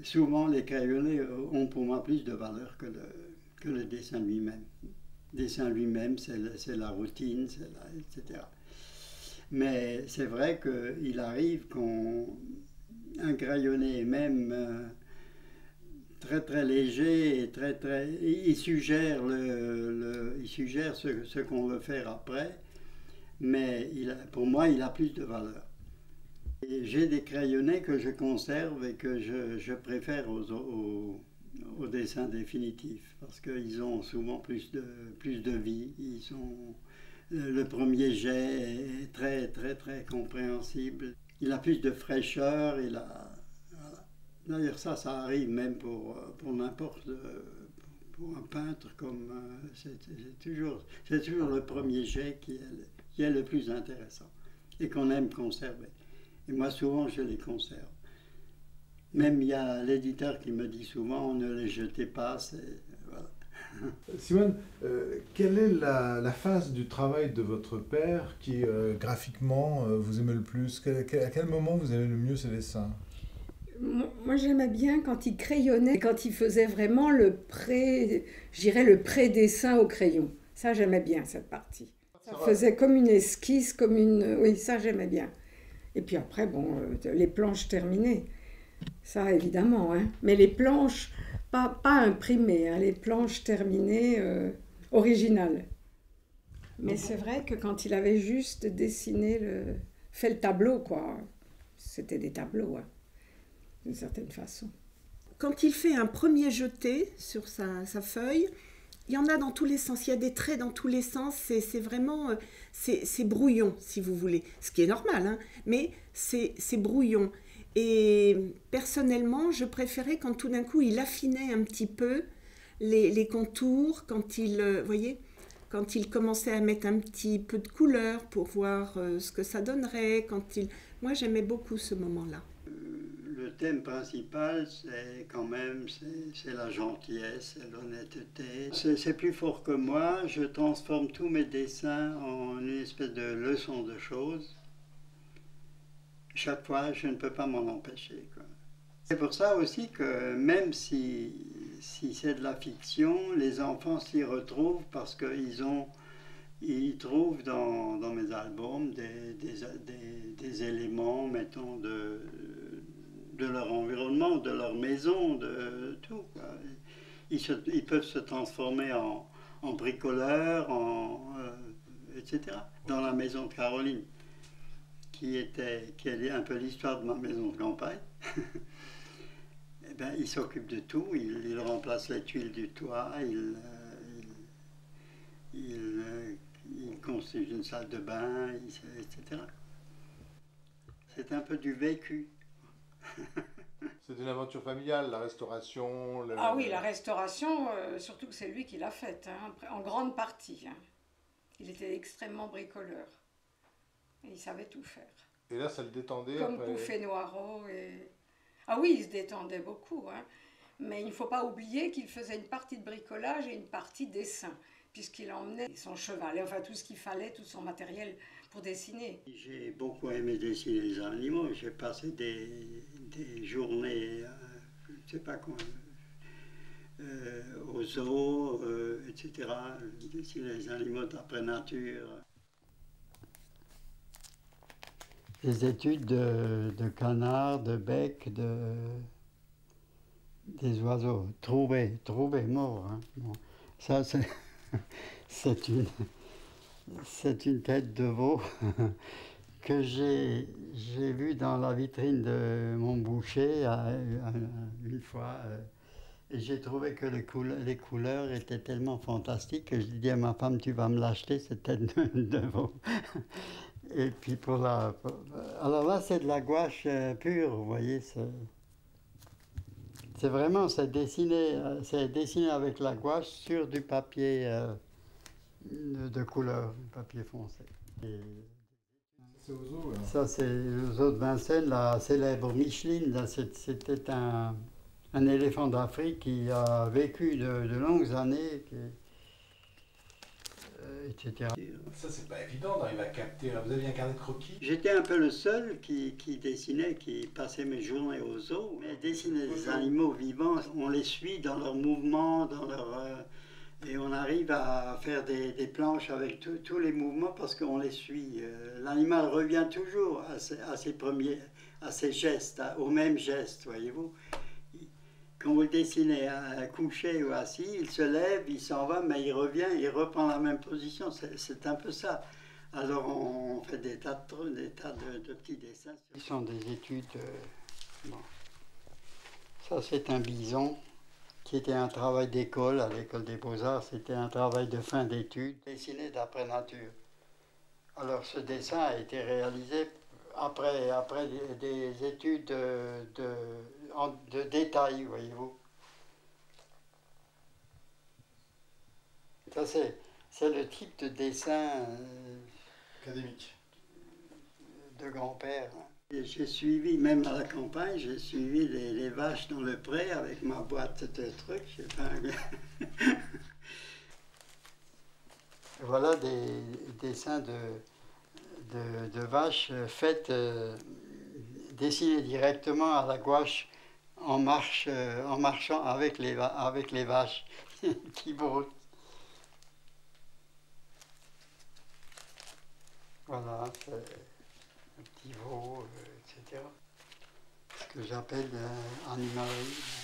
souvent les crayonnés ont pour moi plus de valeur que le dessin lui-même. Le dessin lui-même, c'est la routine, etc. Mais c'est vrai qu'il arrive qu'un crayonné, même très très léger, et il suggère, il suggère ce qu'on veut faire après, mais pour moi, il a plus de valeur. J'ai des crayonnés que je conserve et que je préfère aux dessins définitifs parce qu'ils ont souvent plus de vie. Le premier jet est très très très compréhensible. Il a plus de fraîcheur. Voilà. D'ailleurs ça arrive même pour n'importe, pour un peintre comme c'est toujours le premier jet qui est le plus intéressant et qu'on aime conserver. Et moi, souvent, je les conserve. Même il y a l'éditeur qui me dit souvent, ne les jetez pas. Voilà. Simone, quelle est la phase du travail de votre père qui, graphiquement, vous aimez le plus? À quel moment vous aimez le mieux ses dessins? Moi, j'aimais bien quand il crayonnait, quand il faisait vraiment le pré-dessin au crayon. Ça, j'aimais bien, cette partie. Ça faisait comme une esquisse, Oui, ça, j'aimais bien. Et puis après, bon, les planches terminées, ça évidemment, hein. Mais les planches, pas imprimées, hein, les planches terminées, originales. Mais c'est vrai que quand il avait juste dessiné, fait le tableau, quoi, c'était des tableaux, hein, d'une certaine façon. Quand il fait un premier jeté sur sa feuille, il y en a dans tous les sens, il y a des traits dans tous les sens, c'est vraiment, c'est brouillon si vous voulez, ce qui est normal, hein, mais c'est brouillon. Et personnellement, je préférais quand tout d'un coup il affinait un petit peu les contours, quand voyez, quand il commençait à mettre un petit peu de couleur pour voir ce que ça donnerait, moi j'aimais beaucoup ce moment-là. Le thème principal, c'est quand même c'est la gentillesse, c'est l'honnêteté. C'est plus fort que moi. Je transforme tous mes dessins en une espèce de leçon de choses. Chaque fois, je ne peux pas m'en empêcher, quoi. C'est pour ça aussi que même si c'est de la fiction, les enfants s'y retrouvent parce qu'ils trouvent dans mes albums des éléments, mettons, de leur environnement, de leur maison, de tout, quoi. Ils peuvent se transformer en bricoleurs, etc. Dans la maison de Caroline, qui est un peu l'histoire de ma maison de campagne, eh ben, il s'occupe de tout, il remplace les tuiles du toit, il construit une salle de bain, etc. C'est un peu du vécu. C'est une aventure familiale, la restauration. Ah oui, la restauration, surtout que c'est lui qui l'a faite, hein, en grande partie. Hein. Il était extrêmement bricoleur. Et il savait tout faire. Et là, ça le détendait. Comme après... Bouffet-Noireau. Ah oui, il se détendait beaucoup. Hein. Mais il ne faut pas oublier qu'il faisait une partie de bricolage et une partie dessin, puisqu'il emmenait son cheval, enfin tout ce qu'il fallait, tout son matériel pour dessiner. J'ai beaucoup aimé dessiner les animaux. J'ai passé des journées, je ne sais pas quoi, aux zoos, etc. Dessiner les animaux d'après nature. Les études de canards, de becs, des oiseaux, trouvés morts. Hein. Bon, ça, c'est une tête de veau que j'ai vue dans la vitrine de mon boucher une fois. Et j'ai trouvé que les couleurs étaient tellement fantastiques que je dis à ma femme, tu vas me l'acheter, cette tête de veau. Et puis alors là, c'est de la gouache pure, vous voyez. C'est vraiment, c'est dessiné avec la gouache sur du papier de couleur, du papier foncé. C'est aux eaux, alors. Ça, c'est aux eaux de Vincennes, la célèbre Micheline. C'était un éléphant d'Afrique qui a vécu de longues années, etc. Ça, c'est pas évident d'arriver à capter. Vous aviez un carnet de croquis? J'étais un peu le seul qui dessinait, qui passait mes journées au zoo. Mais dessiner des animaux vivants, on les suit dans leurs mouvements, et on arrive à faire des planches avec tous les mouvements parce qu'on les suit. L'animal revient toujours à ses gestes, aux mêmes gestes, voyez-vous. Quand vous le dessinez couché ou assis, il se lève, il s'en va, mais il revient, il reprend la même position. C'est un peu ça. Alors on fait des tas de petits dessins. Ce sont des études. Bon. Ça c'est un bison qui était un travail d'école à l'école des Beaux-Arts. C'était un travail de fin d'études, dessiné d'après nature. Alors ce dessin a été réalisé après des études de détail, voyez-vous. Ça c'est le type de dessin Académique. de grand-père. J'ai suivi, même à la campagne, j'ai suivi les vaches dans le pré avec ma boîte de trucs. Voilà des dessins de vaches faites, dessinés directement à la gouache en marchant avec les vaches qui broutent. Voilà, c'est un petit veau, etc. Ce que j'appelle animalerie.